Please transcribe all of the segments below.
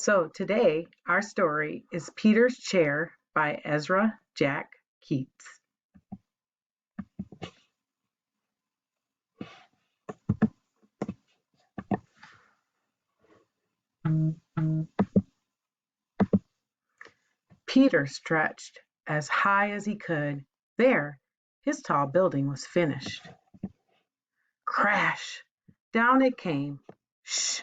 So today, our story is Peter's Chair by Ezra Jack Keats. Peter stretched as high as he could. There, his tall building was finished. Crash! Down it came. Shh!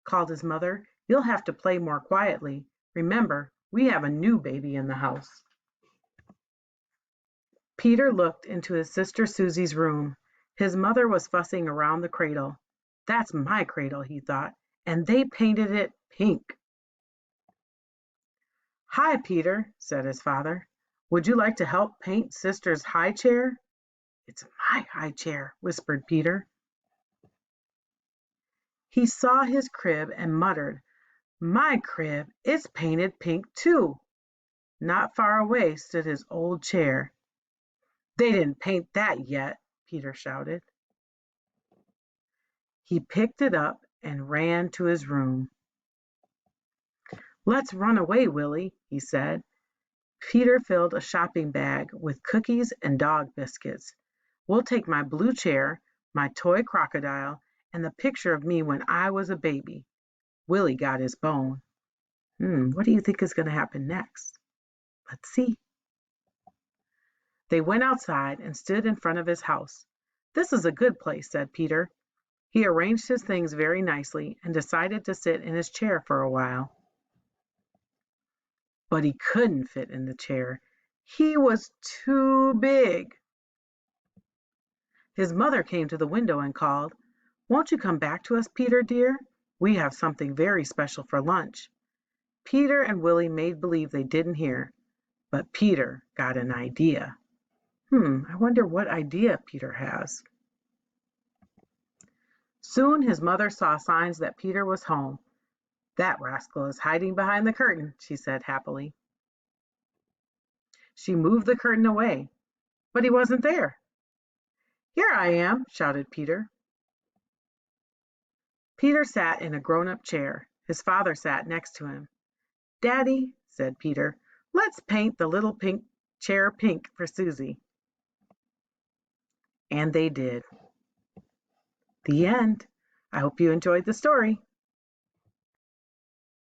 Called his mother. You'll have to play more quietly. Remember, we have a new baby in the house. Peter looked into his sister Susie's room. His mother was fussing around the cradle. That's my cradle, he thought, and they painted it pink. Hi, Peter, said his father. Would you like to help paint sister's high chair? It's my high chair, whispered Peter. He saw his crib and muttered, My crib, it's painted pink too. Not far away stood his old chair. They didn't paint that yet, Peter shouted. He picked it up and ran to his room. Let's run away, Willie, he said. Peter filled a shopping bag with cookies and dog biscuits. We'll take my blue chair, my toy crocodile, and the picture of me when I was a baby. Willie got his bone. What do you think is going to happen next? Let's see. They went outside and stood in front of his house. This is a good place, said Peter. He arranged his things very nicely and decided to sit in his chair for a while. But he couldn't fit in the chair. He was too big. His mother came to the window and called, Won't you come back to us, Peter, dear? We have something very special for lunch. Peter and Willie made believe they didn't hear, but Peter got an idea. I wonder what idea Peter has. Soon his mother saw signs that Peter was home. That rascal is hiding behind the curtain, she said happily. She moved the curtain away, but he wasn't there. Here I am, shouted Peter. Peter sat in a grown-up chair. His father sat next to him. Daddy, said Peter, let's paint the little pink chair pink for Susie. And they did. The end. I hope you enjoyed the story.